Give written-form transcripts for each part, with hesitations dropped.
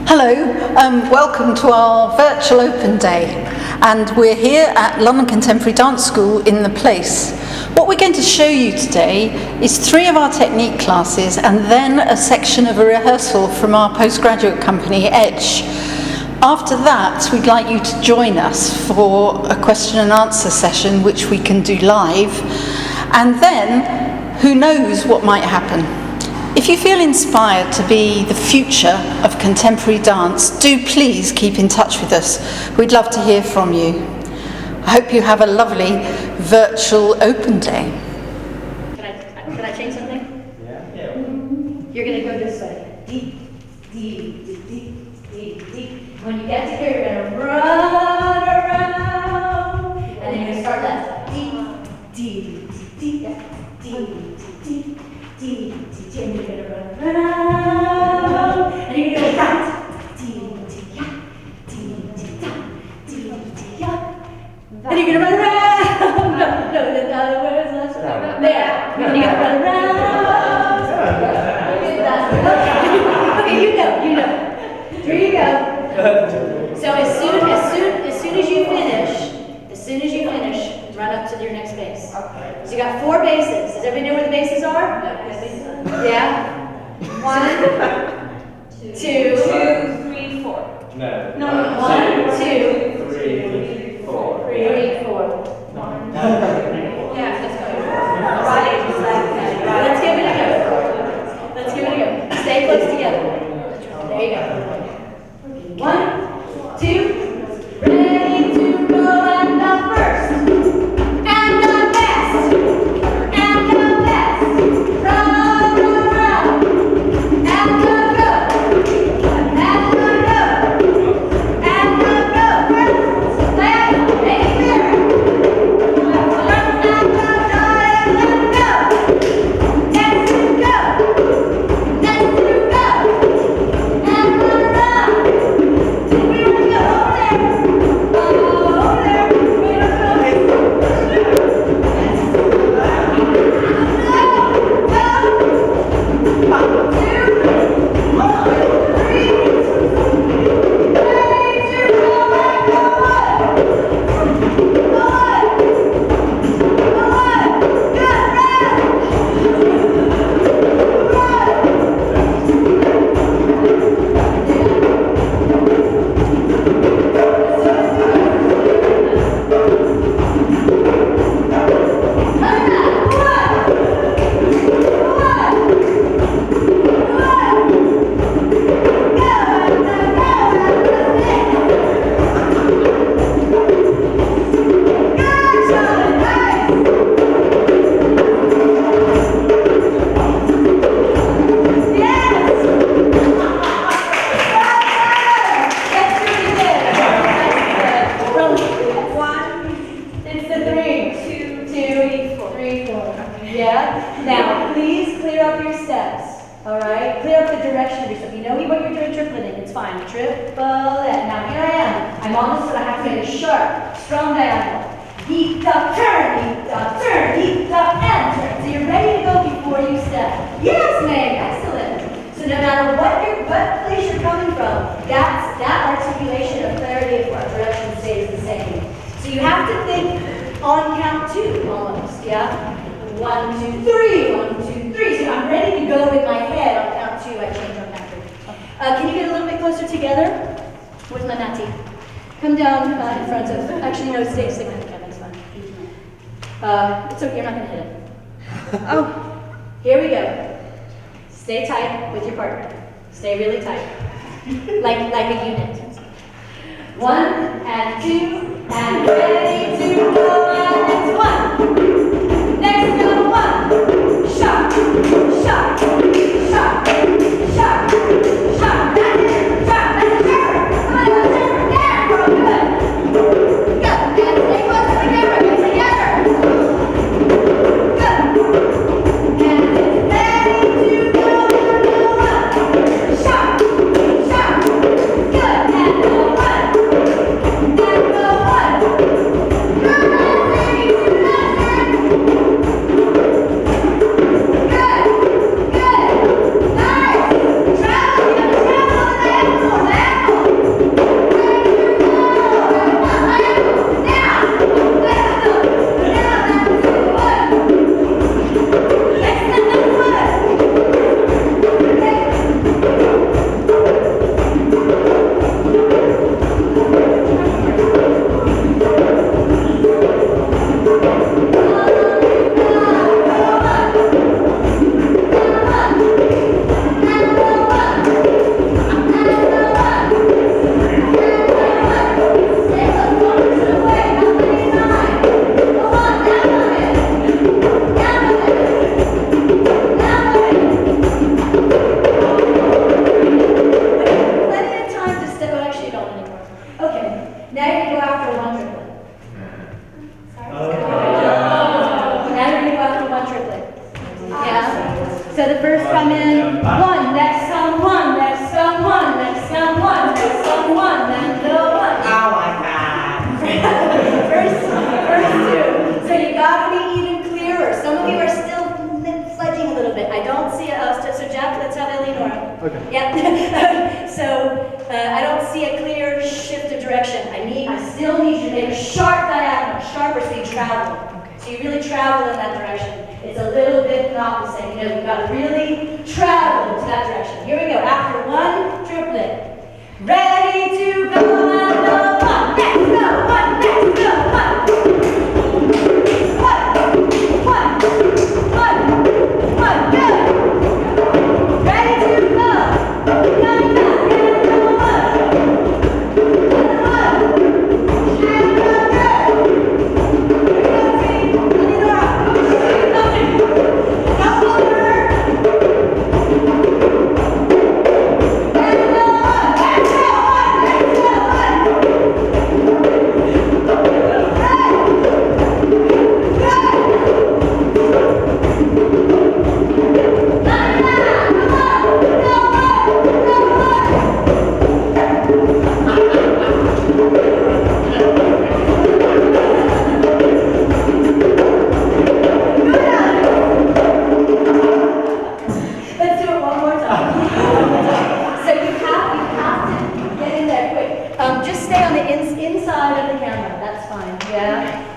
Hello, welcome to our virtual open day, and we're here at London Contemporary Dance School in The Place. What we're going to show you today is 3 of our technique classes and then a section of a rehearsal from our postgraduate company, Edge. After that, we'd like you to join us for a question and answer session, which we can do live, and then who knows what might happen. If you feel inspired to be the future of contemporary dance, do please keep in touch with us. We'd love to hear from you. I hope you have a lovely virtual open day. Can I change something? Yeah. You're going to go this way. Deep, deep, deep, deep, deep, deep. When you get to here, you're going to run around. And then you're going to start left. Deep, deep, deep, deep, deep, deep, deep. And you're going to run around, and you're going to go right, and you're going to run around, where's that? There, and you're going to run around, okay, you know, here you go. So as soon as you finish, run up to your next base. So you got 4 bases. Does everybody know where the bases are? Yeah? 1, 2, 3, 4. No. 1, 2, 3, 4. 3, 4. 1. Yeah, let's go. Right. Let's give it a go. Stay close together. There you go. 1, 2, ready to go, and up first. And up next. And up next. Run, run, run. And up go. And up go. And up go. First, left, make it clear. Run, and up, and let go. Next to go. Next to go. And run around. We want to go over there. Over there. We don't go. Yep. So I don't see a clear shift of direction. I still need you to make a sharp diagonal, sharper so you travel. Okay. So you really travel in that direction. It's a little bit opposite. You know, you've got to really travel into that direction. Here we go. After one triplet. Ready to go and go. One, next, go. One, next, go. One.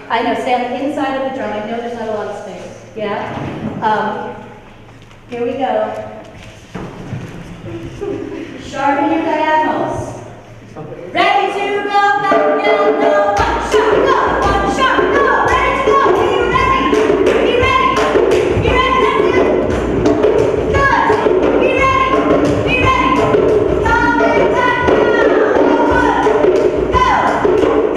I know, stay on the inside of the drum. I know there's not a lot of space. Yeah? Here we go. Sharpen your diagonals. Ready to go back and go. One shot, go. One shot, go. Ready to go. Be ready. Be ready. Be ready. That's it. Good. Be ready. Be ready. Coming back now. Go. Go. Go.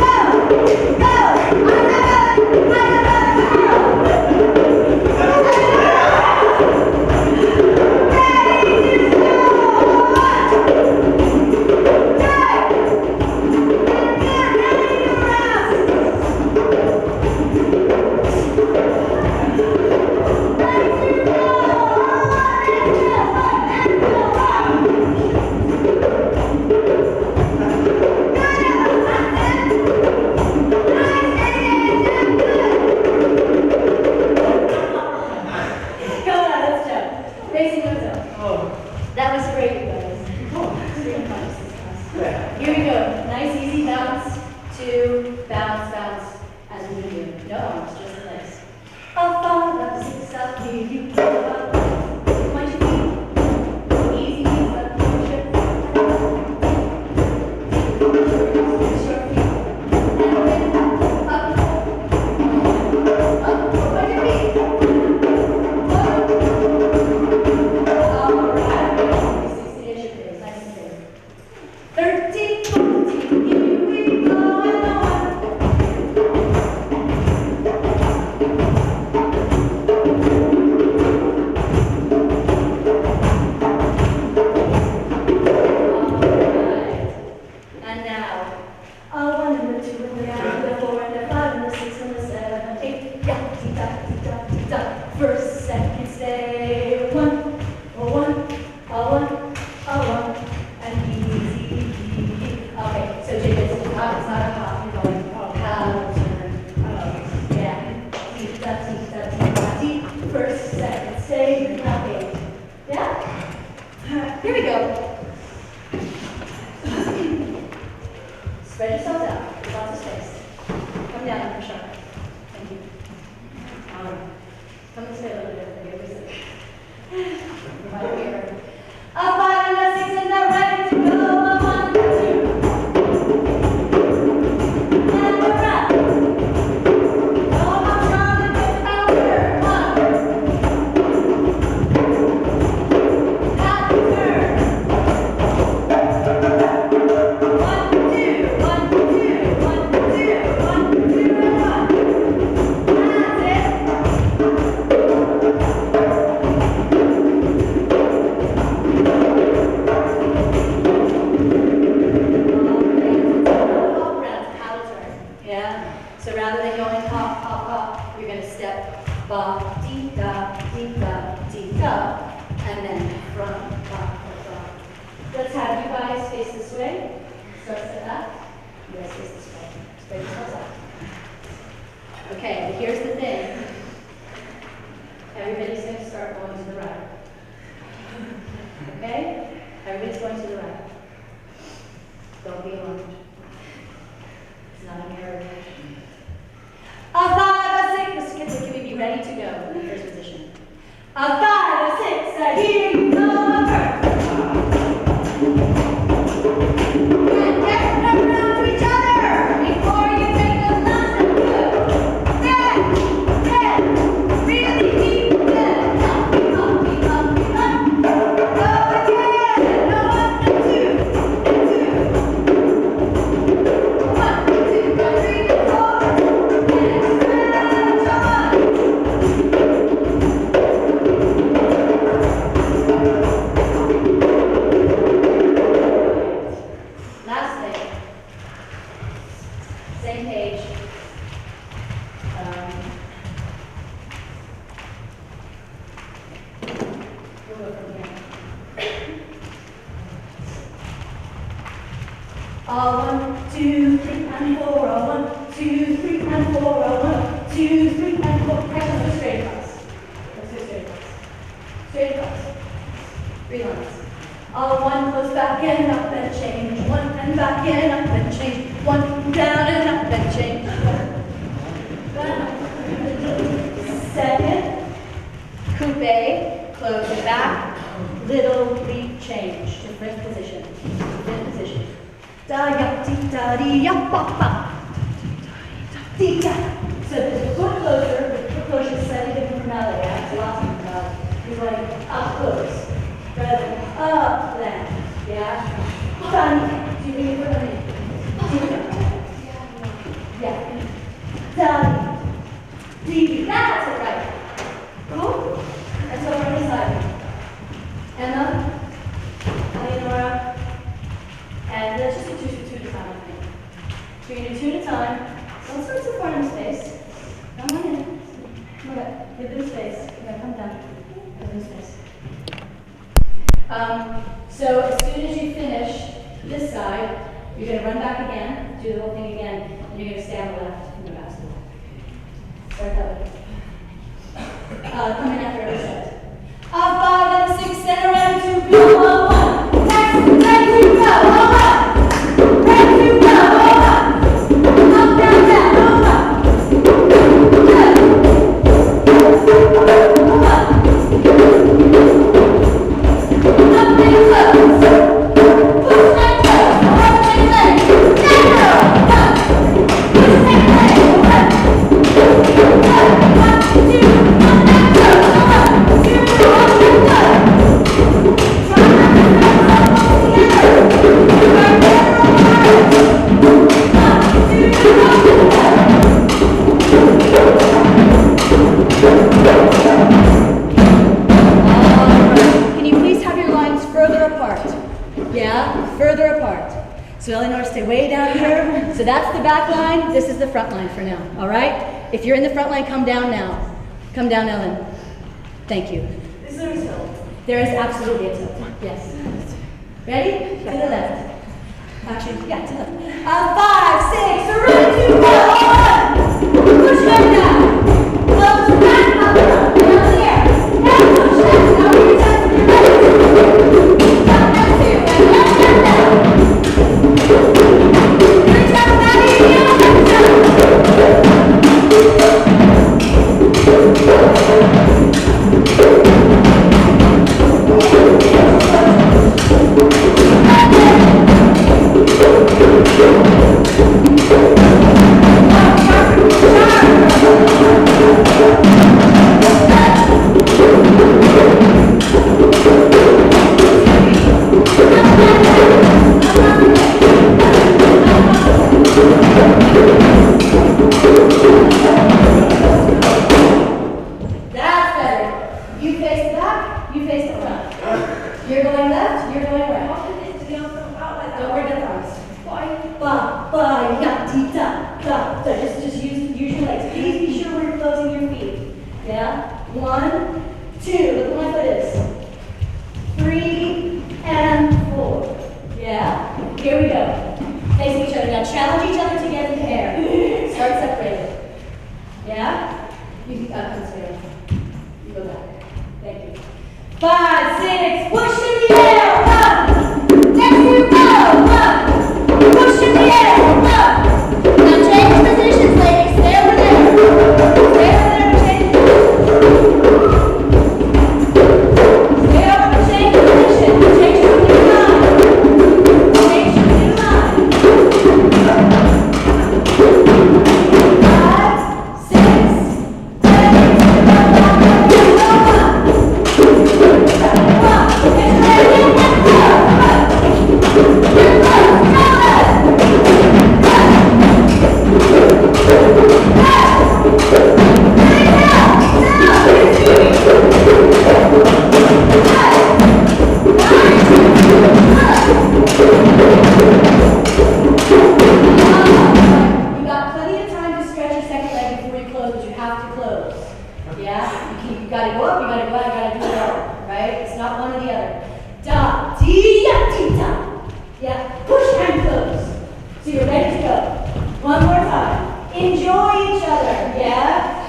2, 3, and 4. Practice the straight across. Let's do straight across. Straight across. 3 lines. All 1, close back in, up and change. 1 and back in, up and change. 1 down and up and change. Second, coupe, close it back, little leap change to fifth position. Fifth position. Da ya ti da di ya ba ba. Di da. So the foot closure is slightly different from ballet. It's lots of ballet. You're like up close, rather than up then. Yeah. Done. Do you mean for me? Yeah. Done. Deep. That's it, right. Cool? And so from this side. Emma, Eleonora, and let's just do two at a time, I think. So you're going to do 2 at a time. Don't start so far in space. Come on in. Come on. Give them space. Yeah, come down. Give them space. So as soon as you finish this side, you're going to run back again, do the whole thing again, and you're going to stay on the left and go back to the left. Start that way. Come in after every set. 5 and 6, center, ready to go. 1. Next, ready to go. 1. Ready to go. 1. Up, down, down. 1. Up and close. Push and close. Arm and leg. Down. 1. Push and leg. 1. 1, 2. Can you please have your lines further apart? Yeah, further apart. So Eleanor, stay way down here. So that's the back line. This is the front line for now. All right? If you're in the front line, come down now. Come down, Ellen. Thank you. Is there a tilt? There is absolutely a tilt. Yes. Ready? To the left. Actually, yeah, to the left. 5, 6, ready to go. 1. Push them down. Close back up. Down here. And push them. Now you're down to your left. Down and 2. And left and down. Good job, Maddie. So you're ready to go. One more time. Enjoy each other, yeah?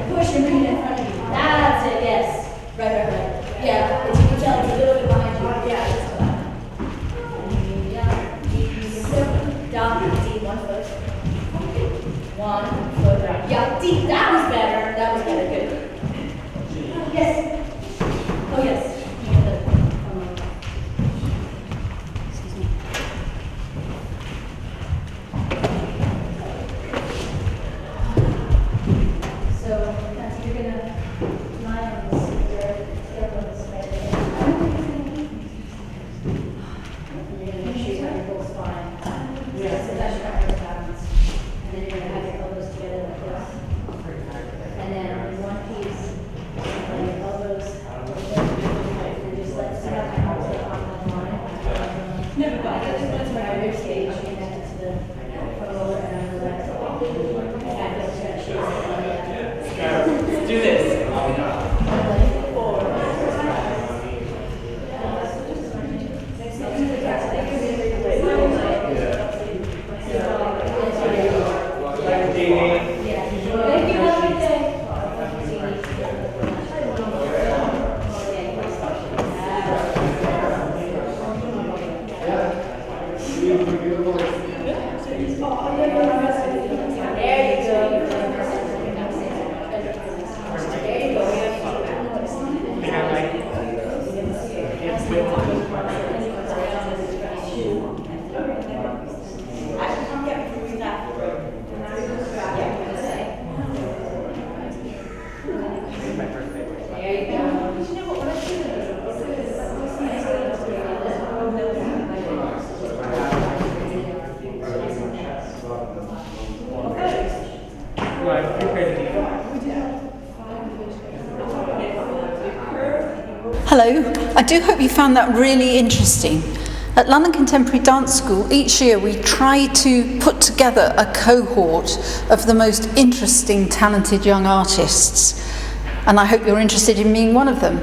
push and bring it in front of you. That's it, yes. Right. Yeah, as you can tell, it's a little bit behind you. Yeah, let's go back. Down, D, 1 foot. 1 foot. Yeah, D, that was better. Good. Yes. Oh, yes. Excuse me. So, Nancy, you're going to lie on this here, step on this right there. And you're going to make sure you have your full spine. Yeah. So that's your upper balance. And then you're going to have your elbows together like this. And then in one piece, your elbows, and just let sit up and hold it on the line. Never mind. That's where I rib cage connected to the lower and upper leg. Let's do this. Hello, I do hope you found that really interesting. At London Contemporary Dance School, each year we try to put together a cohort of the most interesting, talented young artists. And I hope you're interested in being one of them.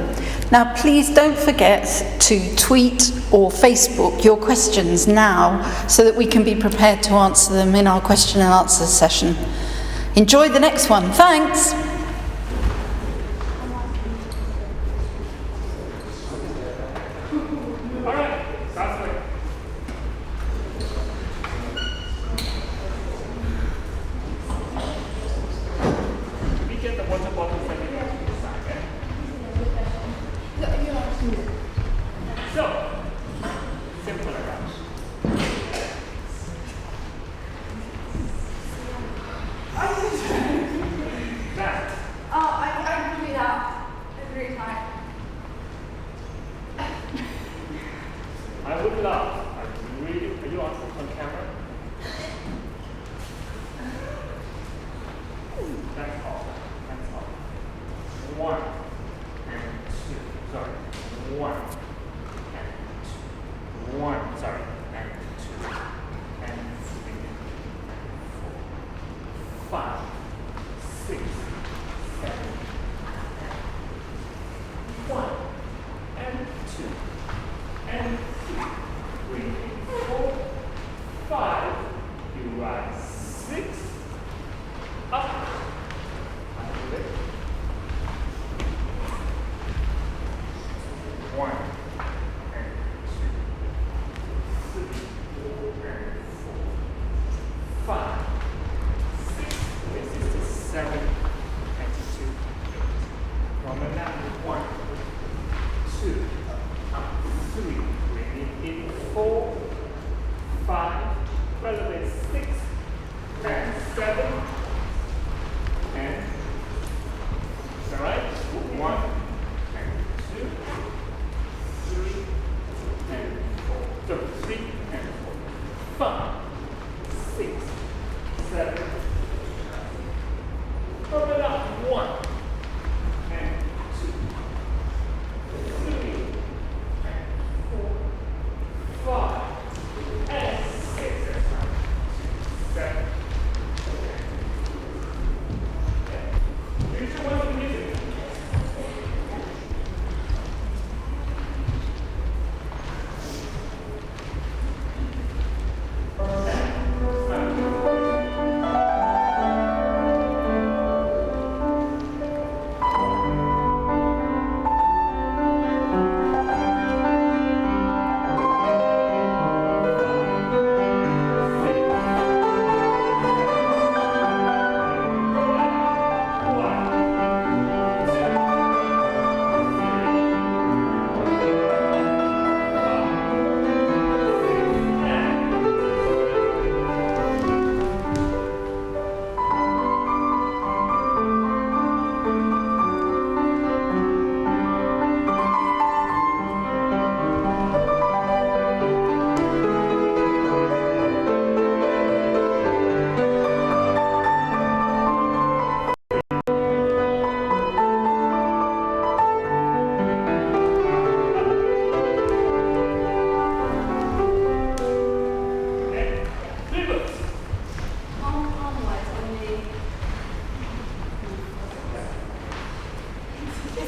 Now, please don't forget to tweet or Facebook your questions now so that we can be prepared to answer them in our question and answer session. Enjoy the next one. Thanks.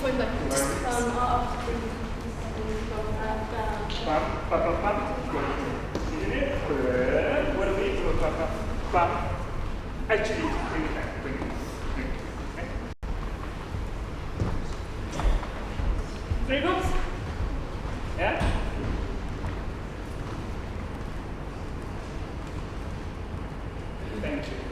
point back. Bump, bump, bump, bump. Good. What do we do? Bump, bump, bump. Actually, bring it back. Bring it. Okay. There it goes. Yeah? Thank you.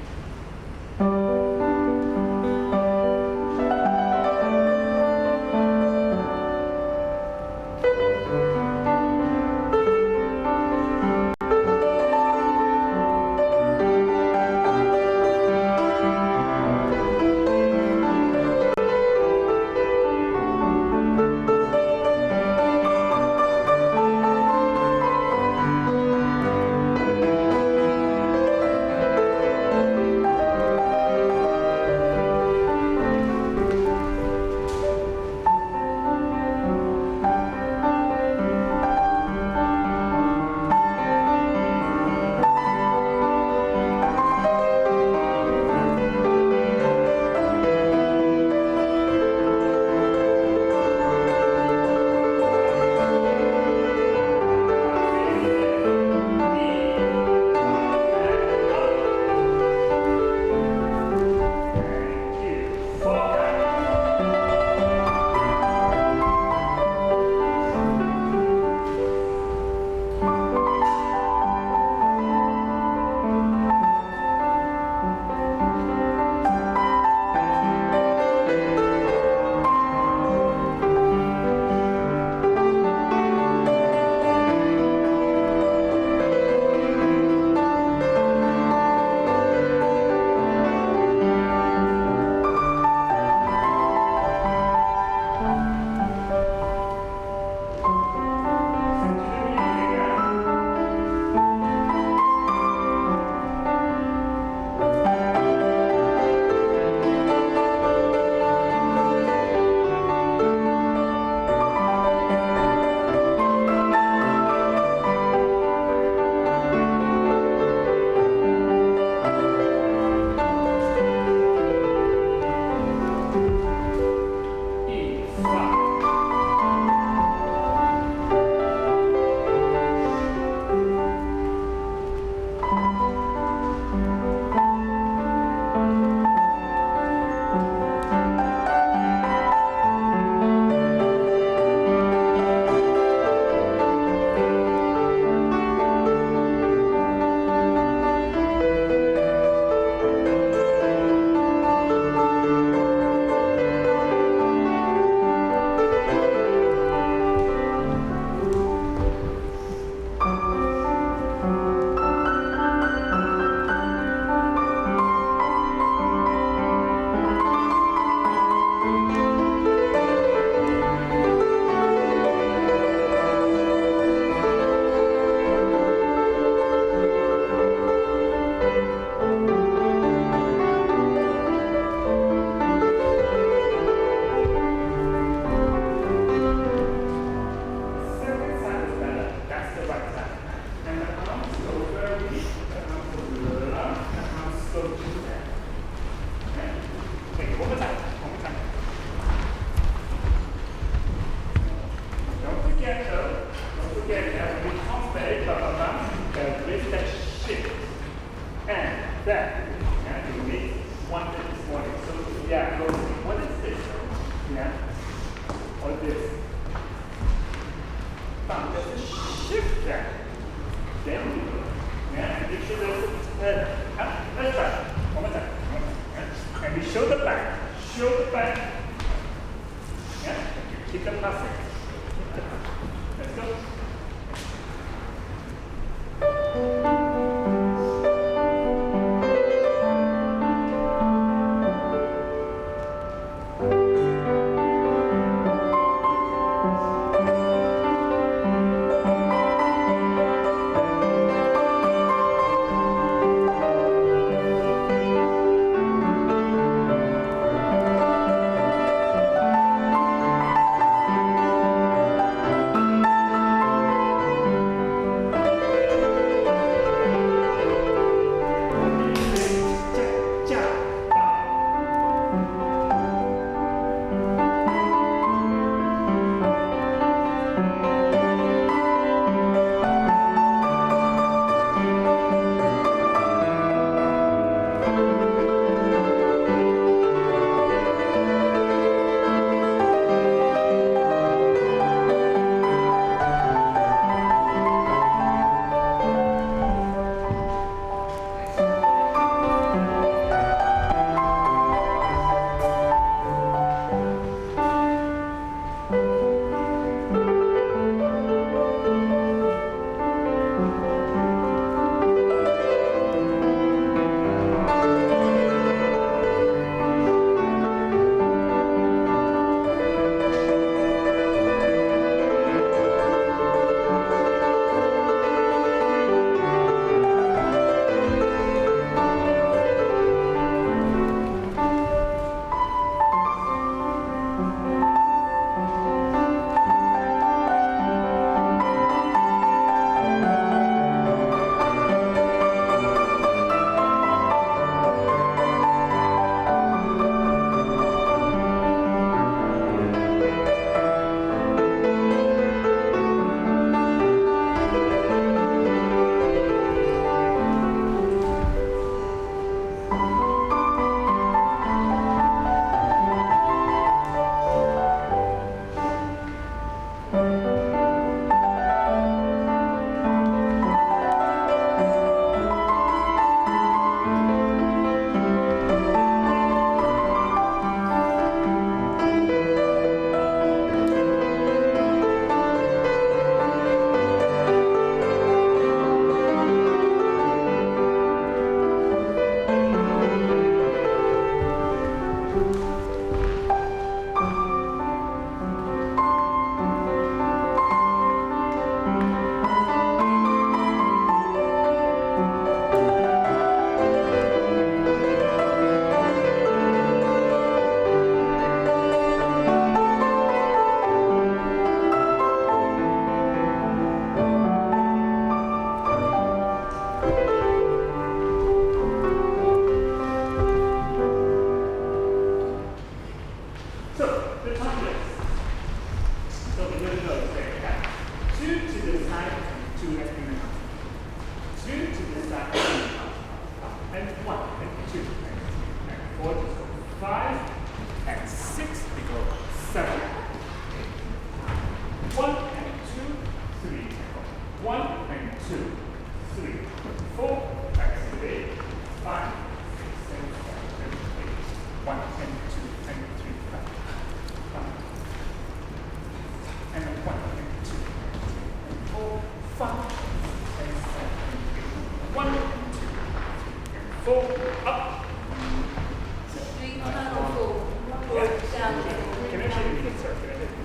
Actually, we can circulate it.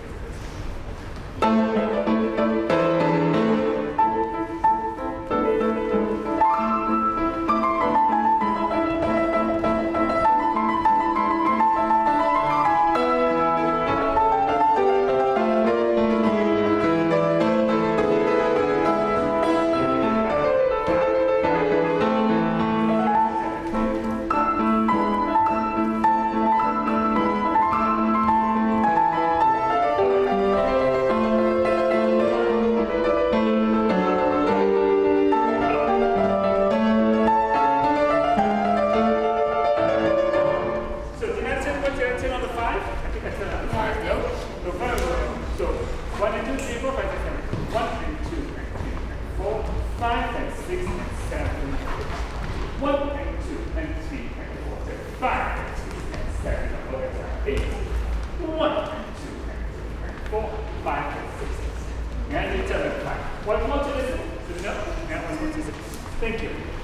Thank you.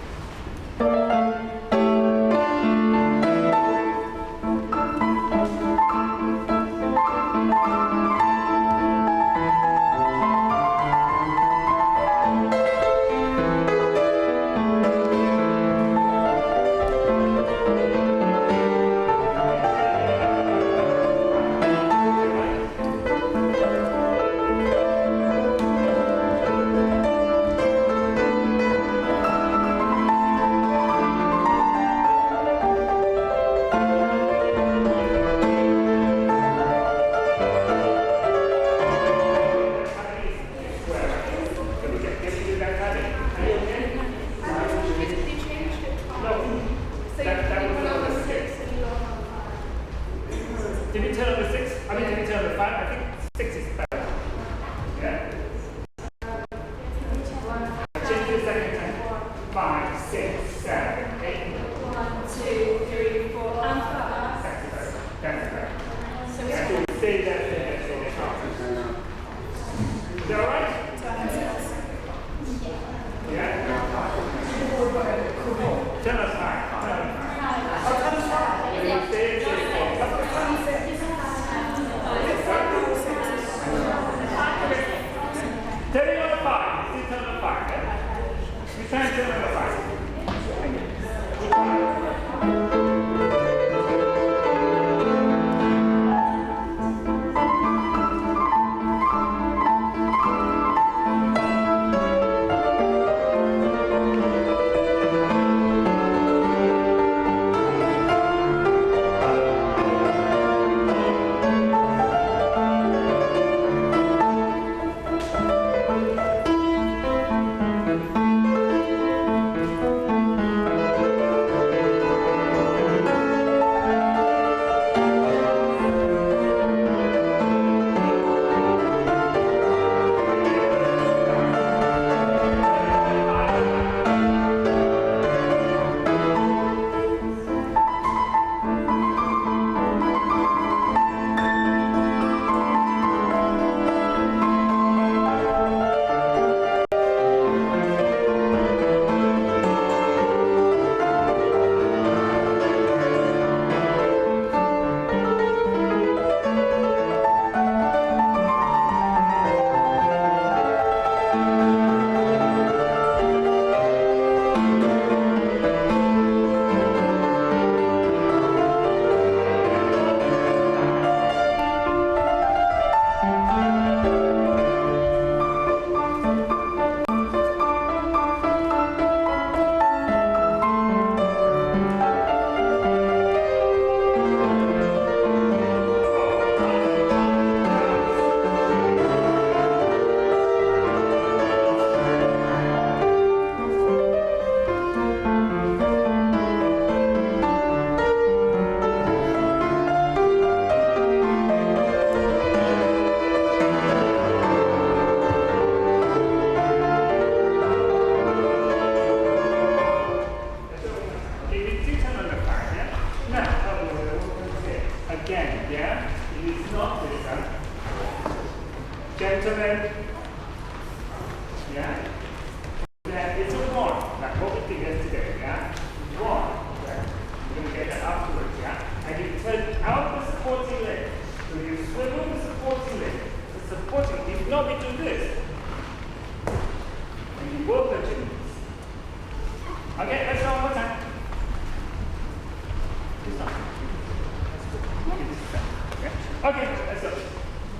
That's it.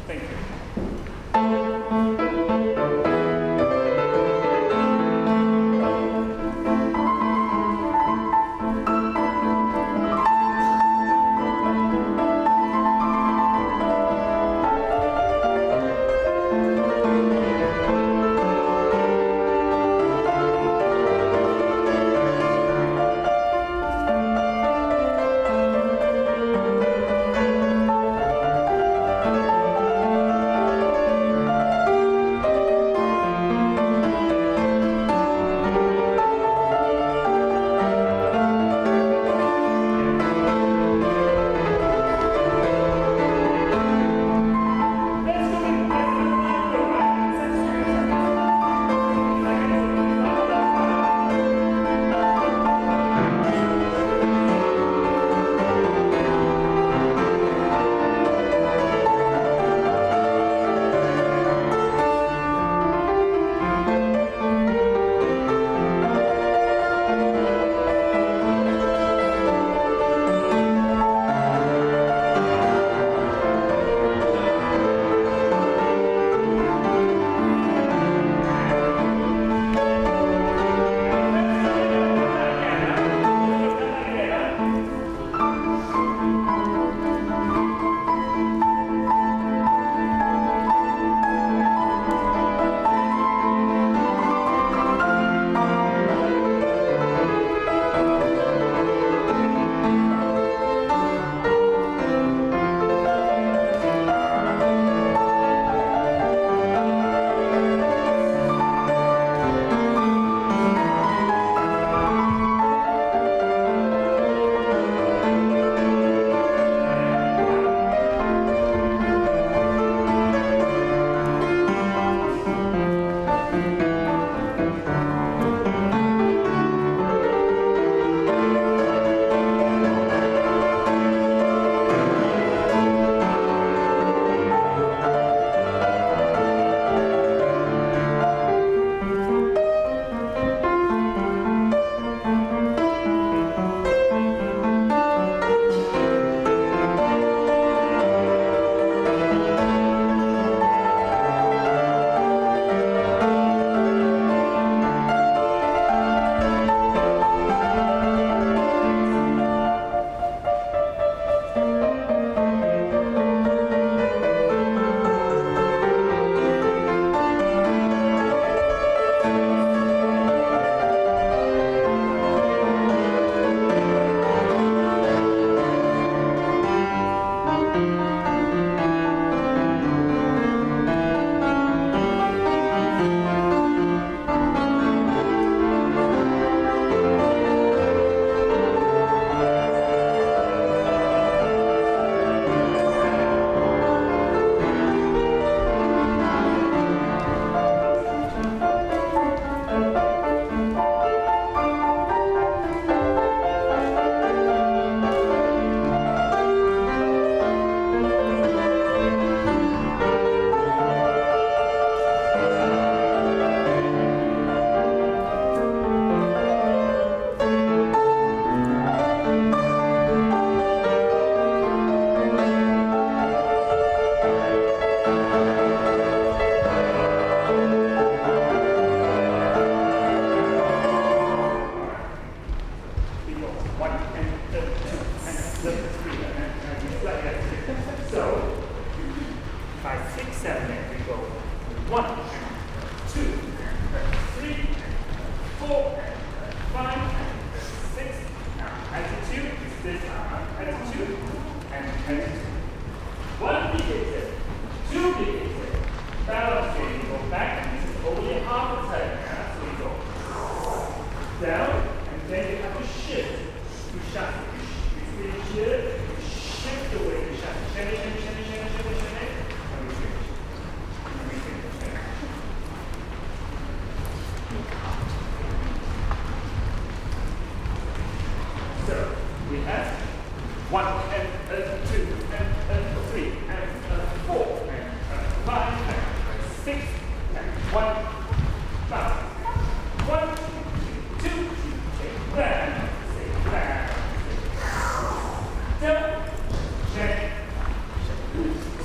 Thank you.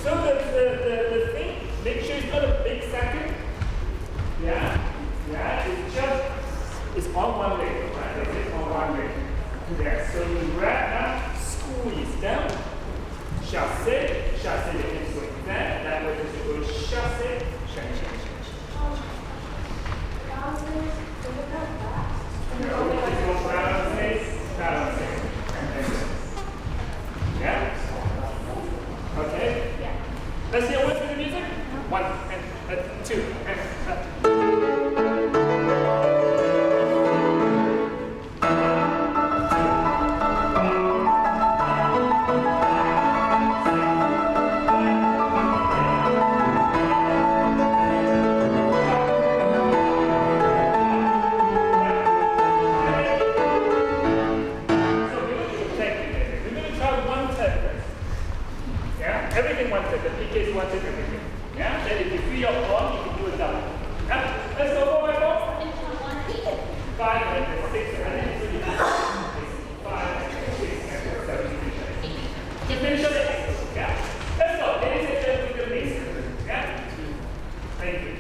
So the thing, make sure it's not a big second. Yeah, it's just, it's on one leg, right? It's on one leg. Yeah, so you grab now, squeeze down, chassé, the hips going down, that way just go chassé, change. No, we just go balance, and then yeah? Okay? Yeah. Let's hear what's with the music. 1 and 2 and everything one step, the PK is one step, everything. Yeah? Then if you feel your arm, you can do a double. Yeah? Let's go 4 by 4. 5 and 6 and 5 and 6 and 7. You finish your legs. Yeah? Let's go. Ladies and gentlemen, with your knees. Yeah? Thank you.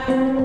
Yeah.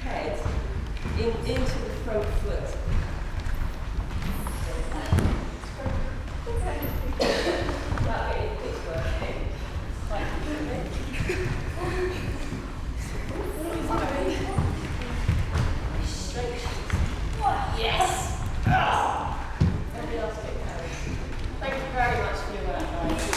head into the front foot. It's working. Yes! Thank you very much for your work, guys.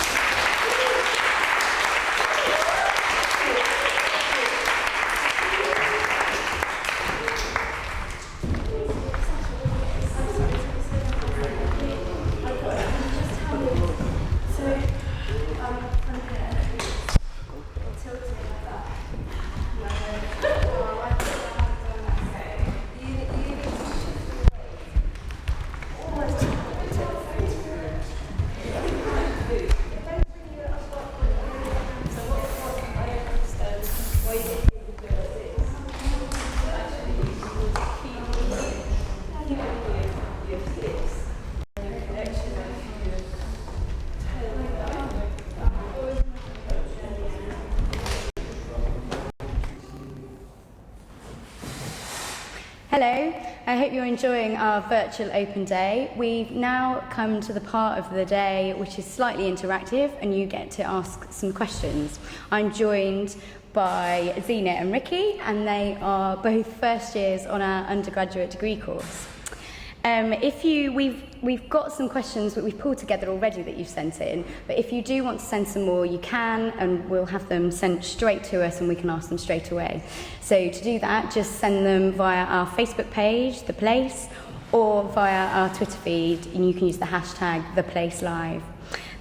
Hello, I hope you're enjoying our virtual open day. We've now come to the part of the day which is slightly interactive and you get to ask some questions. I'm joined by Zinah and Ricky and they are both first years on our undergraduate degree course. We've got some questions that we've pulled together already that you've sent in, but if you do want to send some more, you can, and we'll have them sent straight to us and we can ask them straight away. So to do that, just send them via our Facebook page, The Place, or via our Twitter feed, and you can use the hashtag ThePlaceLive.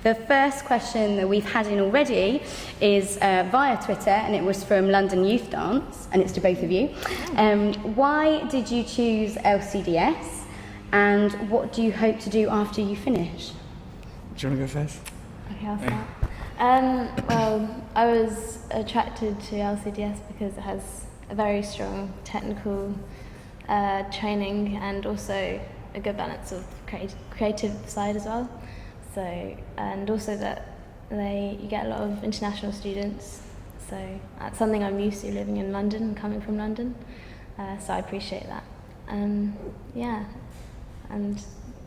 The first question that we've had in already is via Twitter, and it was from London Youth Dance, and it's to both of you. Why did you choose LCDS? And what do you hope to do after you finish? Do you want to go first? Okay, I'll start. Well, I was attracted to LCDS because it has a very strong technical training and also a good balance of creative side as well. So, and also that you get a lot of international students. So that's something I'm used to living in London, coming from London. So I appreciate that. Yeah. And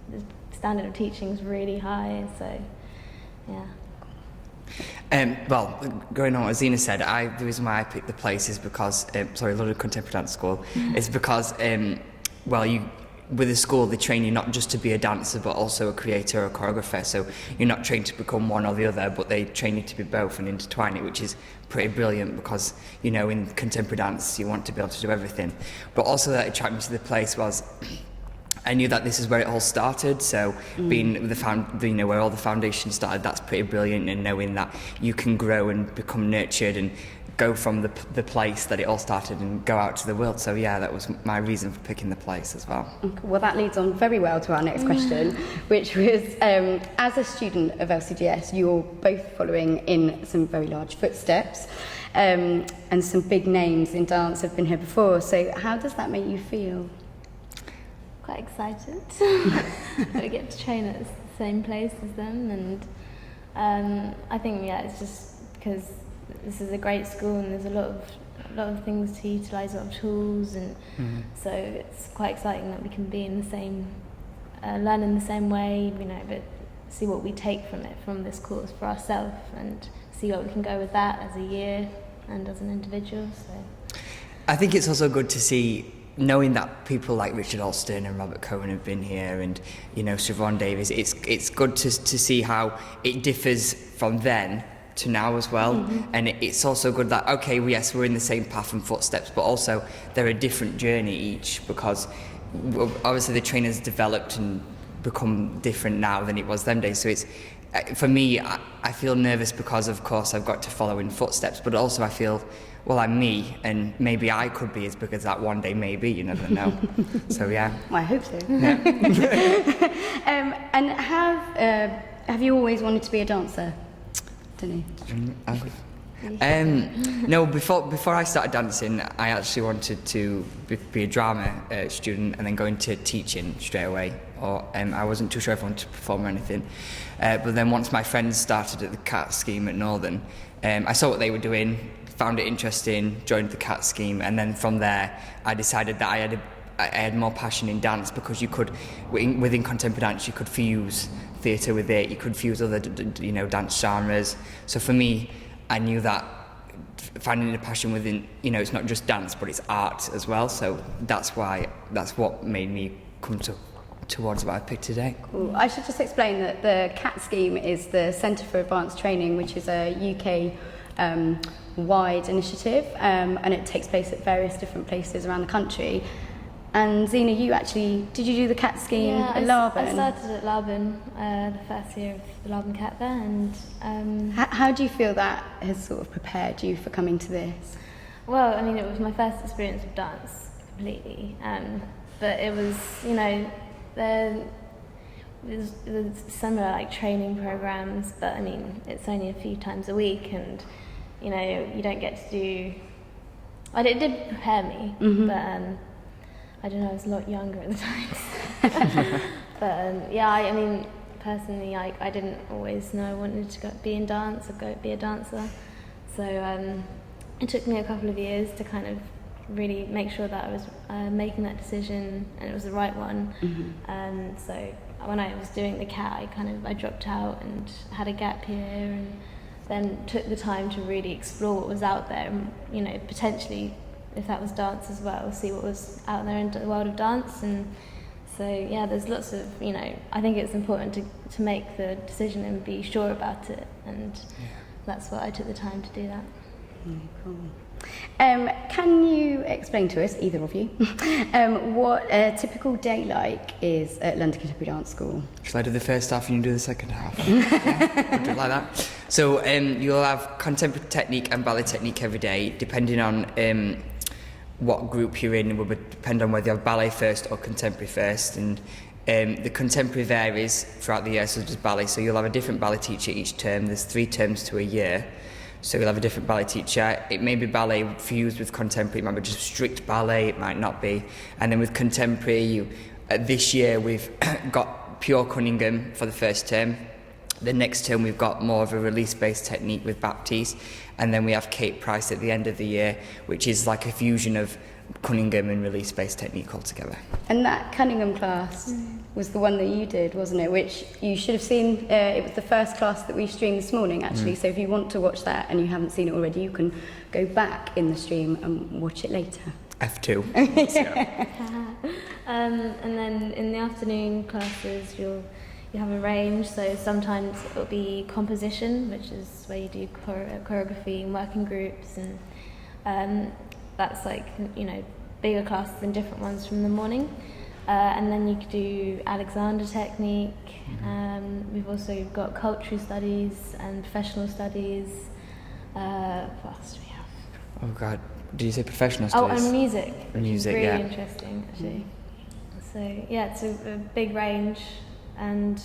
the standard of teaching is really high, so yeah. Well, going on what Zinah said, the reason why I picked The Place is because, London Contemporary Dance School, is because, with the school they train you not just to be a dancer but also a creator or a choreographer, so you're not trained to become one or the other, but they train you to be both and intertwine it, which is pretty brilliant because, you know, in contemporary dance you want to be able to do everything. But also that attracted me to The Place was I knew that this is where it all started, so being where all the foundations started, that's pretty brilliant, and knowing that you can grow and become nurtured and go from the place that it all started and go out to the world. So yeah, that was my reason for picking The Place as well. Okay, well, that leads on very well to our next question, which was, as a student of LCDS, you're both following in some very large footsteps, and some big names in dance have been here before. So how does that make you feel? Quite excited that we get to train at the same place as them, and I think it's just because this is a great school and there's a lot of things to utilise, a lot of tools, and so it's quite exciting that we can be in the same, learn in the same way, but see what we take from it, from this course for ourselves, and see what we can go with that as a year and as an individual. So I think it's also good to see, knowing that people like Richard Alston and Robert Cohen have been here, and Siobhan Davies, it's good to see how it differs from then to now as well. And it's also good that yes, we're in the same path and footsteps, but also they're a different journey each, because obviously the training's developed and become different now than it was them days. So it's, for me, I feel nervous because of course I've got to follow in footsteps, but also I feel, well, I'm me, and maybe I could be as big as that one day, maybe, you never know. So yeah. Well, I hope so. Yeah. And have you always wanted to be a dancer? Don't you? No, before I started dancing, I actually wanted to be a drama student and then go into teaching straight away. Or I wasn't too sure if I wanted to perform or anything. But then once my friends started at the CAT scheme at Northern, I saw what they were doing, found it interesting, joined the CAT scheme, and then from there I decided that I had more passion in dance, because you could, within contemporary dance, you could fuse theatre with it, you could fuse other dance genres. So for me, I knew that finding a passion within, it's not just dance, but it's art as well. So that's what made me come towards what I picked today. Cool. I should just explain that the CAT scheme is the Centre for Advanced Training, which is a UK wide initiative, and it takes place at various different places around the country. And Zinah, did you do the CAT scheme at Laban? I started at Laban, the first year of the Laban CAT there, and how do you feel that has sort of prepared you for coming to this? well, I mean, it was my first experience of dance completely, but it was, there was similar like training programs, but I mean, it's only a few times a week, and you don't get to do. It did prepare me, but I don't know, I was a lot younger at the time. But I mean, personally, I didn't always know I wanted to be in dance or be a dancer. So it took me a couple of years to kind of really make sure that I was making that decision and it was the right one. So when I was doing the CAT, I dropped out and had a gap year, and then took the time to really explore what was out there, and, potentially, if that was dance as well, see what was out there in the world of dance. And so there's lots of, I think it's important to make the decision and be sure about it, and that's what I took the time to do that. Cool. Can you explain to us, either of you, what a typical day like is at London Contemporary Dance School? Shall I do the first half and you do the second half? Yeah, we'll do it like that. So you'll have contemporary technique and ballet technique every day, depending on what group you're in. It will depend on whether you have ballet first or contemporary first. And the contemporary varies throughout the year, so does ballet. So you'll have a different ballet teacher each term. There's 3 terms to a year. So you'll have a different ballet teacher. It may be ballet fused with contemporary, it might be just strict ballet, it might not be. And then with contemporary, this year we've got pure Cunningham for the first term. The next term we've got more of a release-based technique with Baptiste. And then we have Kate Price at the end of the year, which is like a fusion of Cunningham and release-based technique altogether. And that Cunningham class was the one that you did, wasn't it? Which you should have seen. It was the first class that we streamed this morning, actually. So if you want to watch that and you haven't seen it already, you can go back in the stream and watch it later. F2. And then in the afternoon classes, you have a range. So sometimes it'll be composition, which is where you do choreography and working groups, and that's like, bigger classes and different ones from the morning. And then you could do Alexander technique. We've also got cultural studies and professional studies. What else do we have? Oh God, did you say professional Oh, studies? and music. Music, really yeah. Interesting, actually. So it's a big range, and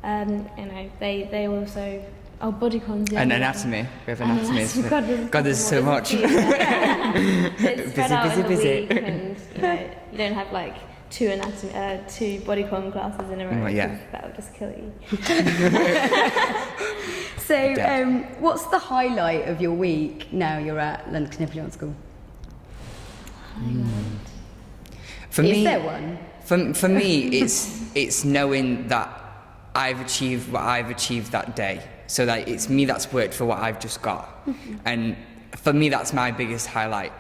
they also. Oh, body cons, yeah. And anatomy. We have anatomy. God, there's so much. It's spread out in the busy. week, and you don't have like two body con classes in a row. Yeah. That would just kill you. So, what's the highlight of your week now you're at London Contemporary Dance School? For Is me, there one? For me, it's knowing that I've achieved what I've achieved that day. So that it's me that's worked for what I've just got. And for me, that's my biggest highlight.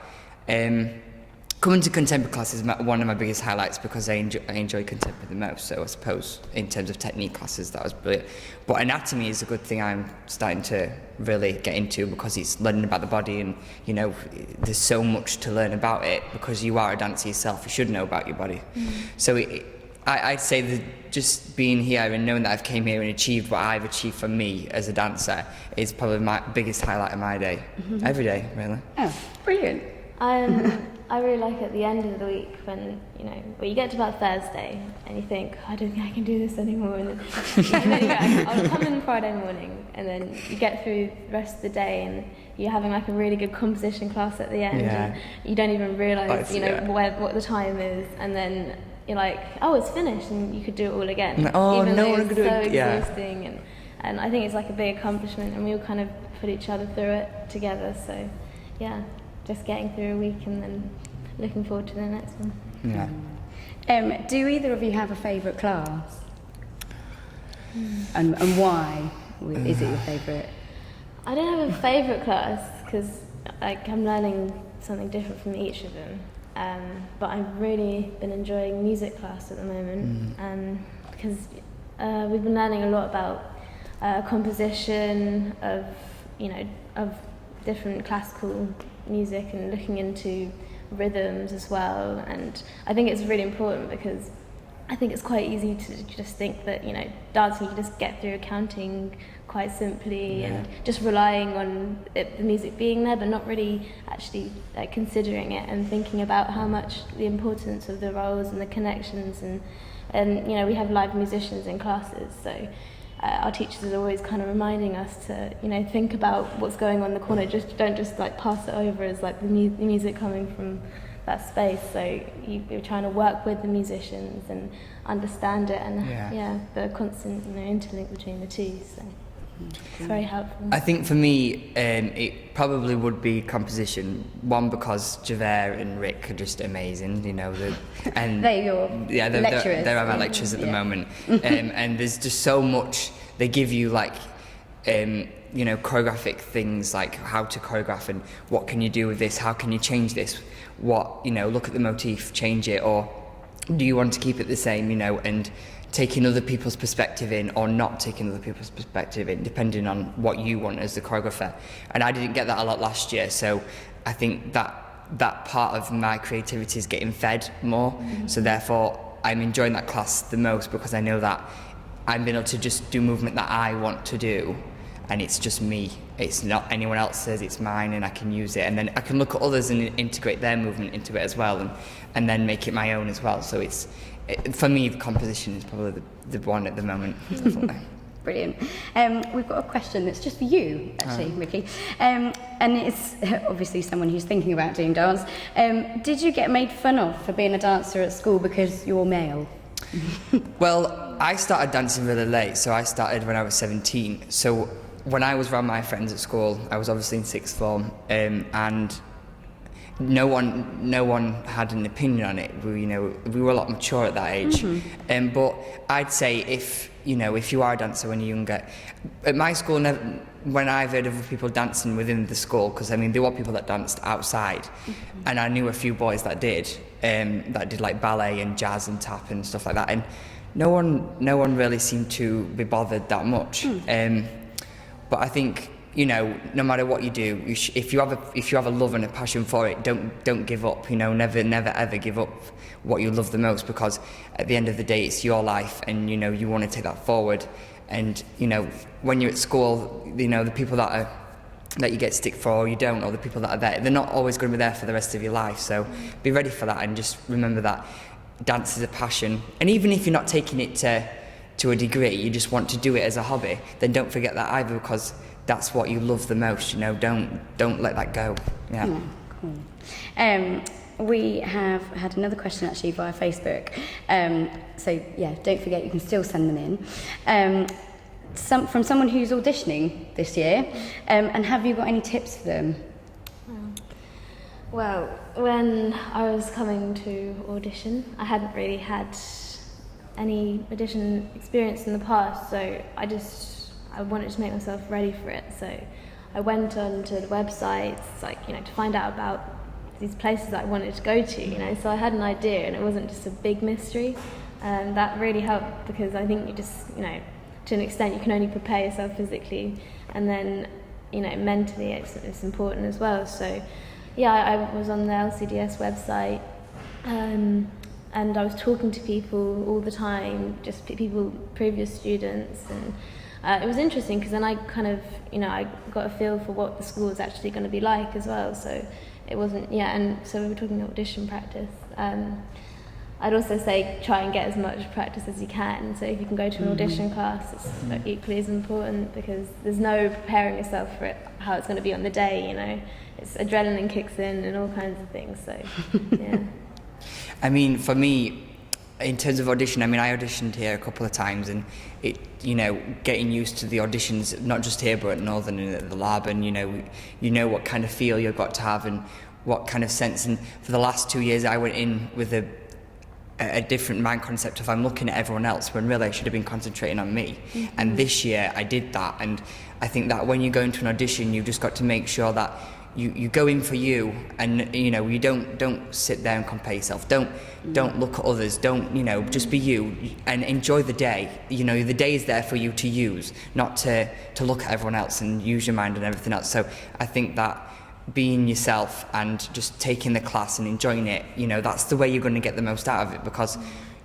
Coming to contemporary class is one of my biggest highlights because I enjoy contemporary the most. So I suppose in terms of technique classes, that was brilliant. But anatomy is a good thing I'm starting to really get into because it's learning about the body, and there's so much to learn about it because you are a dancer yourself. You should know about your body. So I'd say that just being here and knowing that I've came here and achieved what I've achieved for me as a dancer is probably my biggest highlight of my day. Every day, really. Oh, brilliant. I really like at the end of the week when you get to about Thursday and you think, I don't think I can do this anymore, and then you go, I'll come in Friday morning, and then you get through the rest of the day and you're having like a really good composition class at the end, and you don't even realise what the time is, and then you're like, oh, it's finished, and you could do it all again. Oh, even no though one it's could do so it. Yeah. exhausting, and I think it's like a big accomplishment, and we all kind of put each other through it together. So yeah, just getting through a week and then looking forward to the next one. Yeah. Do either of you have a favourite class? And why is it your favourite? I don't have a favourite class because I'm learning something different from each of them. But I've really been enjoying music class at the moment because we've been learning a lot about composition of different classical music and looking into rhythms as well. And I think it's really important because I think it's quite easy to just think that, dancing, you can just get through accounting quite simply and just relying on the music being there, but not really actually considering it and thinking about how much the importance of the roles and the connections and we have live musicians in classes, so our teachers are always kind of reminding us to, think about what's going on in the corner. Don't just pass it over as the music coming from that space. So you're trying to work with the musicians and understand it, and the constant interlink between the two. So it's very helpful. I think for me, it probably would be composition. One, because Javert and Rick are just amazing, and they're your lecturers. They're my lecturers at the moment, and there's just so much they give you, choreographic things, like how to choreograph and what can you do with this, how can you change this, look at the motif, change it, or do you want to keep it the same, and taking other people's perspective in or not taking other people's perspective in, depending on what you want as the choreographer. And I didn't get that a lot last year, so I think that part of my creativity is getting fed more. So therefore I'm enjoying that class the most because I know that I'm being able to just do movement that I want to do, and it's just me, it's not anyone else's, it's mine, and I can use it, and then I can look at others and integrate their movement into it as well, and then make it my own as well. So for me, the composition is probably the one at the moment, definitely. Brilliant. We've got a question that's just for you, actually, Ricky. And it's obviously someone who's thinking about doing dance. Did you get made fun of for being a dancer at school because you're male? Well, I started dancing really late, so I started when I was 17. So when I was around my friends at school, I was obviously in sixth form, and no one had an opinion on it. We were a lot mature at that age. But I'd say if you are a dancer when you're younger, at my school, when I've heard of people dancing within the school, because there were people that danced outside, and I knew a few boys that did like ballet and jazz and tap and stuff like that, and no one really seemed to be bothered that much. But I think, no matter what you do, if you have a love and a passion for it, don't give up. Never ever give up what you love the most, because at the end of the day, it's your life, and you want to take that forward. And when you're at school, the people that you get stick for, or you don't, or the people that are there, they're not always going to be there for the rest of your life. So be ready for that, and just remember that dance is a passion. And even if you're not taking it to a degree, you just want to do it as a hobby, then don't forget that either, because that's what you love the most. Don't let that go. Yeah. Cool. We have had another question actually via Facebook. So yeah, don't forget you can still send them in. From someone who's auditioning this year. And have you got any tips for them? Well, when I was coming to audition, I hadn't really had any audition experience in the past, so I wanted to make myself ready for it. So I went onto the websites, to find out about these places that I wanted to go to, so I had an idea, and it wasn't just a big mystery. And that really helped, because I think you just, to an extent, you can only prepare yourself physically, and then, mentally it's important as well. So yeah, I was on the LCDS website, and I was talking to people all the time, just people, previous students, and it was interesting, because then I kind of, I got a feel for what the school was actually going to be like as well. So it wasn't, and so we were talking audition practice. I'd also say try and get as much practice as you can. So if you can go to an audition class, it's equally as important, because there's no preparing yourself for it, how it's going to be on the day, It's adrenaline kicks in and all kinds of things, so yeah. For me, in terms of audition, I mean, I auditioned here a couple of times, and it, you know, getting used to the auditions, not just here but at Northern and at the lab, and you know what kind of feel you've got to have and what kind of sense. And for the last 2 years, I went in with a different mind concept of I'm looking at everyone else when really I should have been concentrating on me. And this year I did that, and I think that when you go into an audition, you've just got to make sure that you go in for you, and you know, you don't sit there and compare yourself. Don't look at others. Don't, you know, just be you and enjoy the day. You know, the day is there for you to use, not to look at everyone else and use your mind and everything else. So I think that being yourself and just taking the class and enjoying it, you know, that's the way you're going to get the most out of it, because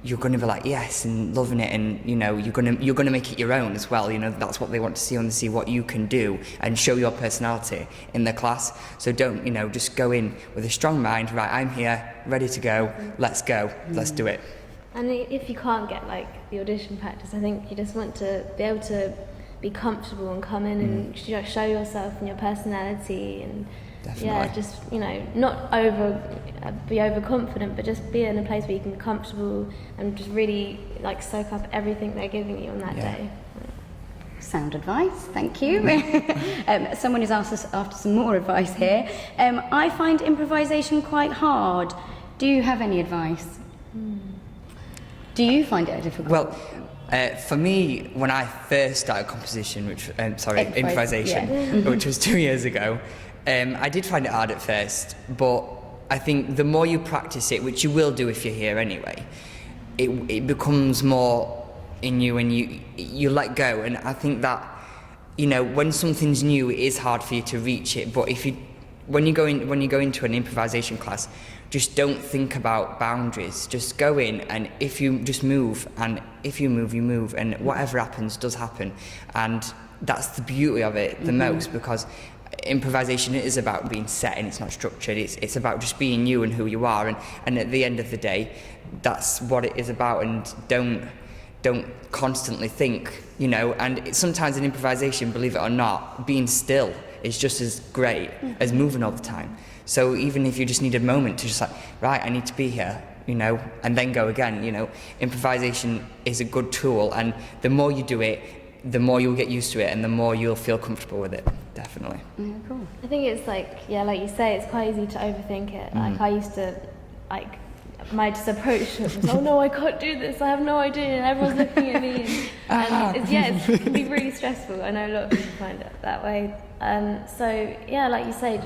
you're going to be like yes and loving it, and you know, you're going to make it your own as well. You know, that's what they want to see, and see what you can do and show your personality in the class. So don't, you know, just go in with a strong mind. Right, I'm here, ready to go. Let's go. Let's do it. And if you can't get like the audition practice, I think you just want to be able to be comfortable and come in and show yourself and your personality, and Definitely. yeah, just, you know, not be overconfident, but just be in a place where you can be comfortable and just really like soak up everything they're giving you on that day. Sound advice, thank you. Someone has asked us after some more advice here. I find improvisation quite hard. Do you have any advice? Do you find it difficult? Well, for me, when I first started composition, improvisation, which was 2 years ago, I did find it hard at first, but I think the more you practice it, which you will do if you're here anyway, it becomes more in you, and you let go. And I think that, you know, when something's new, it is hard for you to reach it. But when you go into an improvisation class, just don't think about boundaries. Just go in, and if you just move, and if you move, you move, and whatever happens does happen. And that's the beauty of it the most, because improvisation is about being set and it's not structured. It's about just being you and who you are, and at the end of the day, that's what it is about. And don't constantly think, you know. And sometimes in improvisation, believe it or not, being still is just as great as moving all the time. So even if you just need a moment to just like, right, I need to be here, you know, and then go again, you know, improvisation is a good tool, and the more you do it, the more you'll get used to it, and the more you'll feel comfortable with it, definitely. Yeah, cool. I think it's like, yeah, like you say, it's quite easy to overthink it. Like I used to, like, my just approach was, oh no, I can't do this, I have no idea, and everyone's looking at me. And it can be really stressful. I know a lot of people find it that way. So yeah, like you say, you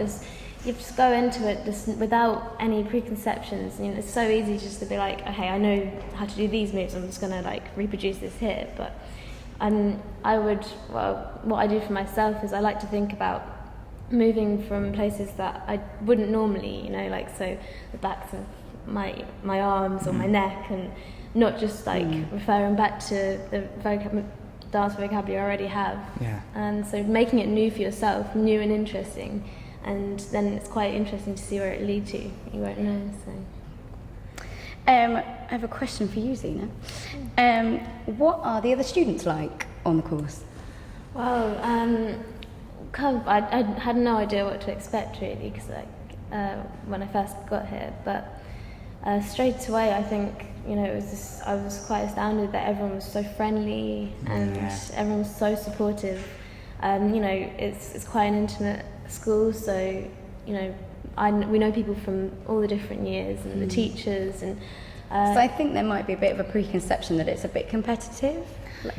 just go into it just without any preconceptions. You know, it's so easy just to be like, okay, I know how to do these moves, I'm just gonna like reproduce this here. But what I do for myself is I like to think about moving from places that I wouldn't normally, you know, like so the backs of my arms or my neck, and not just like referring back to the dance vocabulary I already have. Yeah. And so making it new for yourself, new and interesting, and then it's quite interesting to see where it leads to. You won't know. So. I have a question for you, Zinah. What are the other students like on the course? Well, I had no idea what to expect really, because when I first got here, but straight away I think, you know, I was quite astounded that everyone was so friendly and everyone was so supportive. You know, it's quite an intimate school, so you know, we know people from all the different years and the teachers, and so I think there might be a bit of a preconception that it's a bit competitive.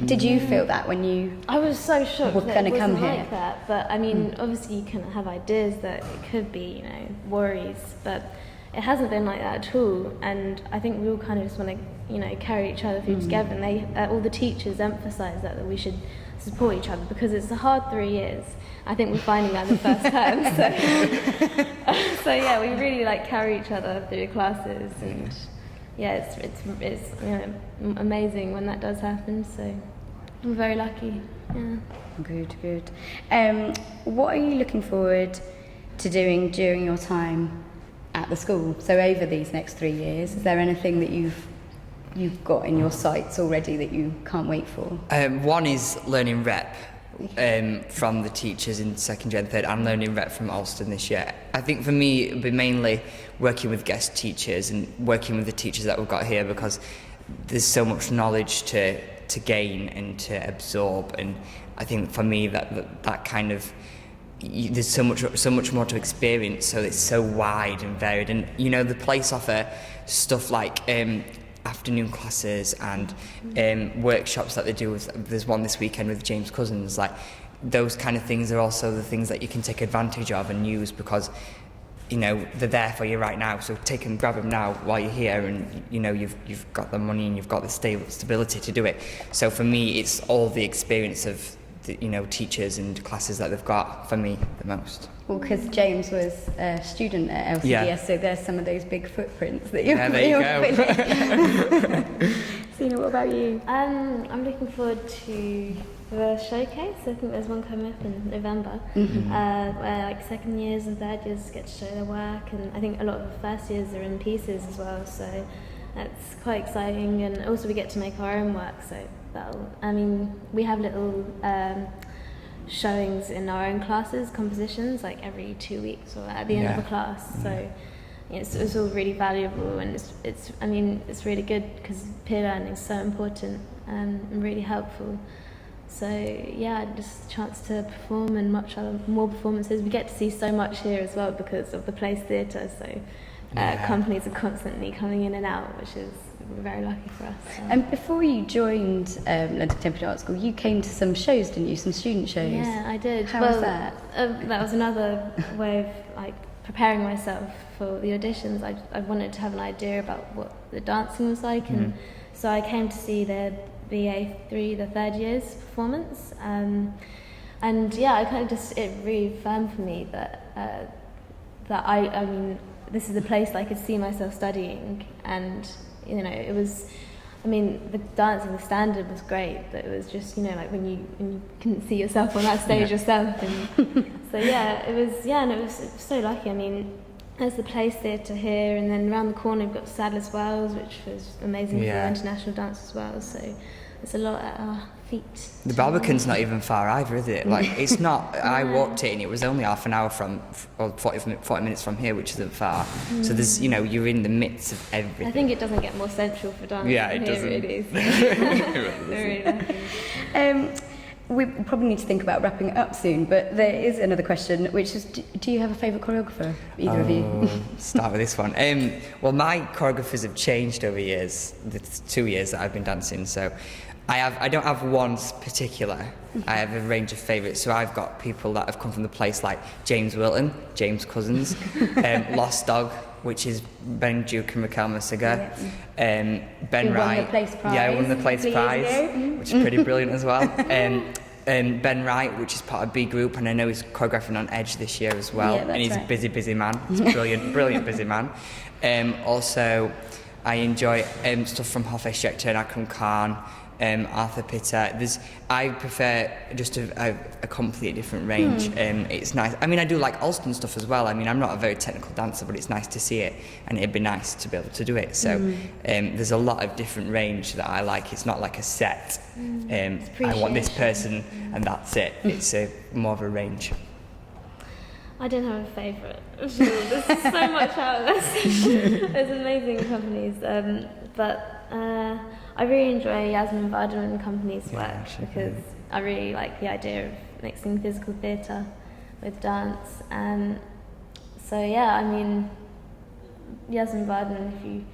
Did you feel that when you I was so shocked that it come wasn't here? like that, but I mean obviously you can have ideas that it could be, you know, worries, but it hasn't been like that at all. And I think we all kind of just want to, you know, carry each other through together, and they all the teachers emphasise that we should support each other, because it's a hard 3 years. I think we're finding that the first term. So yeah, we really like carry each other through classes, and yeah, it's you know, amazing when that does happen. So we're very lucky. Yeah. Good. What are you looking forward to doing during your time at the school? So over these next 3 years, is there anything that you've got in your sights already that you can't wait for? One is learning rep from the teachers in second year and third. I'm learning rep from Alston this year. I think for me it'll be mainly working with guest teachers and working with the teachers that we've got here, because there's so much knowledge to gain and to absorb, and I think for me that kind of there's so much more to experience, so it's so wide and varied. And you know, the place offer stuff like afternoon classes and workshops that they do there's one this weekend with James Cousins. Like, those kind of things are also the things that you can take advantage of and use, because you know they're there for you right now, so take and grab them now while you're here, and you know you've got the money and you've got the stability to do it. So for me, it's all the experience of the, you know, teachers and classes that they've got for me the most. Well, because James was a student at LCDS, so there's some of those big footprints that you're there you go. Zinah, what about you? I'm looking forward to the showcase. I think there's one coming up in November, where like second years and third years get to show their work, and I think a lot of the first years are in pieces as well, so that's quite exciting. And also we get to make our own work, so we have little showings in our own classes, compositions, like every 2 weeks or at the end of a class. So it's all really valuable, and it's really good because peer learning is so important and really helpful. So just a chance to perform and more performances. We get to see so much here as well because of the Place Theatre. So companies are constantly coming in and out, which is very lucky for us. So. And before you joined London Contemporary Art School, you came to some shows, didn't you? Some student shows. Yeah, I did. How was that? That was another way of like preparing myself for the auditions. I wanted to have an idea about what the dancing was like, and so I came to see the BA3, the third year's performance, and I kind of it really affirmed for me that this is a place I could see myself studying, and you know, it was, the dancing, the standard was great, but it was just, like when you couldn't see yourself on that stage yourself, and so it was so lucky. There's the Place Theatre here, and then around the corner we've got Sadler's Wells, which was amazing for international dance as well, so there's a lot at our feet. The Barbican's not even far either, is it? Like, it's not, I walked it and it was only half an hour or 40 minutes from here, which isn't far. So there's, you're in the midst of everything. I think it doesn't get more central for dance it here, doesn't. really is. Very lucky. We probably need to think about wrapping it up soon, but there is another question, which is, do you have a favourite choreographer, either of you? Start with this one. Well, my choreographers have changed over years, the 2 years that I've been dancing, so I don't have one particular. I have a range of favourites, so I've got people that have come from the place like James Wilton, James Cousins, Lost Dog, which is Ben Duke and Raquel Masiga, Ben Wright. Won the Place Prize. Yeah, I won the Place Prize, which is pretty brilliant as well. Ben Wright, which is part of B Group, and I know he's choreographing on Edge this year as well. Yeah, and he's right. a busy man. He's a brilliant busy man. Also, I enjoy stuff from Hofesh Schechter and Akram Khan. Arthur Pitter. I prefer just a completely different range. It's nice. I do like Alston stuff as well. I'm not a very technical dancer, but it's nice to see it, and it'd be nice to be able to do it. So there's a lot of different range that I like. It's not like a set. I want this person, and that's it. It's more of a range. I don't have a favourite. There's so much out there. There's amazing companies, but I really enjoy Yasmin Vardaman and Company's work because I really like the idea of mixing physical theatre with dance. Yasmin Vardaman, if you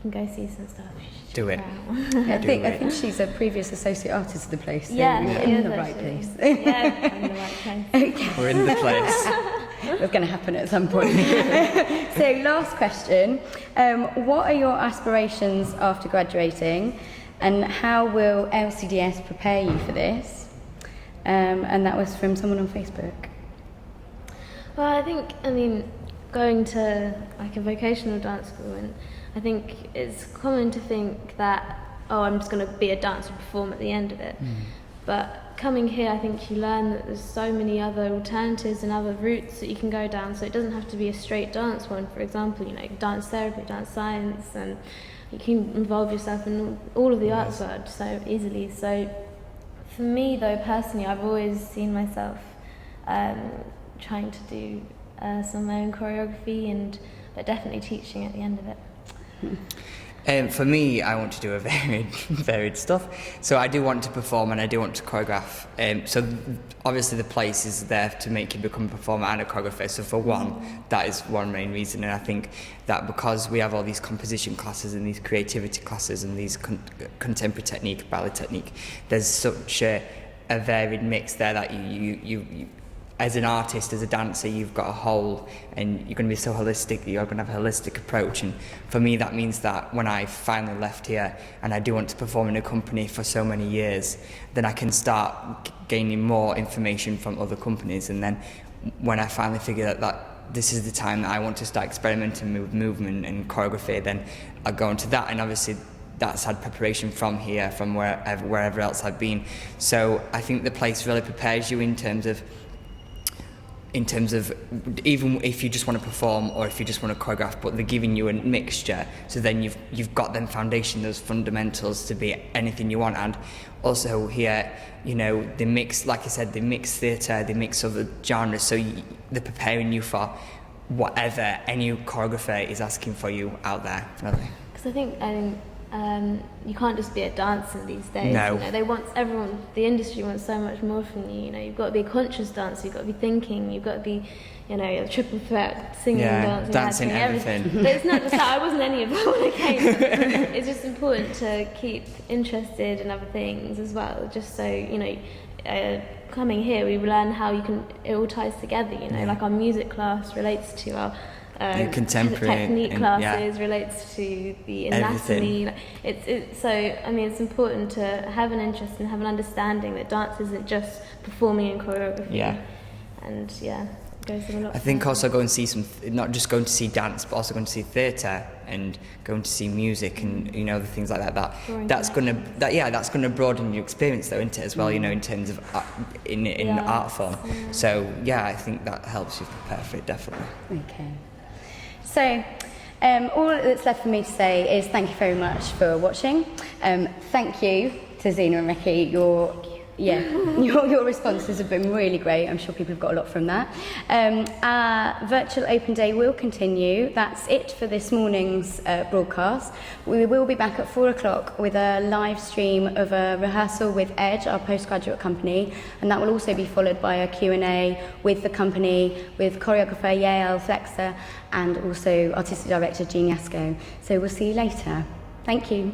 can go see some stuff, you should Do it. I think she's a previous associate artist of the place. So yeah, you're she in is the right actually. place. Yeah, in the right place. Okay. We're in the place. It's going to happen at some point. So, last question. What are your aspirations after graduating, and how will LCDS prepare you for this? And that was from someone on Facebook. Well, I think, going to like a vocational dance school, and I think it's common to think that, I'm just going to be a dancer and perform at the end of it. But coming here, I think you learn that there's so many other alternatives and other routes that you can go down. So it doesn't have to be a straight dance one. For example, dance therapy, dance science, and you can involve yourself in all of the arts world so easily. So for me, though, personally, I've always seen myself trying to do some of my own choreography, but definitely teaching at the end of it. For me, I want to do a varied stuff. So I do want to perform and I do want to choreograph. So obviously the place is there to make you become a performer and a choreographer. So for one, that is one main reason. And I think that because we have all these composition classes and these creativity classes and these contemporary technique, ballet technique, there's such a varied mix there that you as an artist, as a dancer, you've got a whole, and you're going to be so holistic that you're going to have a holistic approach. And for me, that means that when I finally left here and I do want to perform in a company for so many years, then I can start gaining more information from other companies. And then when I finally figure out that this is the time that I want to start experimenting with movement and choreography, then I'll go into that. And obviously, that's had preparation from here, from wherever else I've been. So I think the place really prepares you in terms of even if you just want to perform or if you just want to choreograph, but they're giving you a mixture, so then you've got them foundation, those fundamentals to be anything you want. And also here, you know, they mix, like I said, they mix theatre, they mix other genres, so they're preparing you for whatever any choreographer is asking for you out there, really. Because I think you can't just be a dancer these days. No. You know, everyone, the industry wants so much more from you. You know, you've got to be a conscious dancer, you've got to be thinking, you've got to be, you know, a triple threat, singing, dancing, everything. But it's not just that. I wasn't any of that when I came. It's just important to keep interested in other things as well, just so, you know, coming here we learn how it all ties together, you know, like our music class relates to our contemporary technique classes, relates to the anatomy. So I mean, it's important to have an interest and have an understanding that dance isn't just performing and choreography. Yeah. And yeah, it goes in a lot. I think also going to see not just going to see dance, but also going to see theatre and going to see music and, you know, the things like that. That's gonna broaden your experience, though, isn't it, as well? You know, in terms of in art form. So yeah, I think that helps you prepare for it, definitely. Okay. So, all that's left for me to say is thank you very much for watching. Thank you to Zinah and Ricky. Your responses have been really great. I'm sure people have got a lot from that. Our virtual open day will continue. That's it for this morning's broadcast. We will be back at 4 o'clock with a live stream of a rehearsal with Edge, our postgraduate company, and that will also be followed by a Q&A with the company, with choreographer Yael Flexer and also artistic director Jeannie Steele. So we'll see you later. Thank you.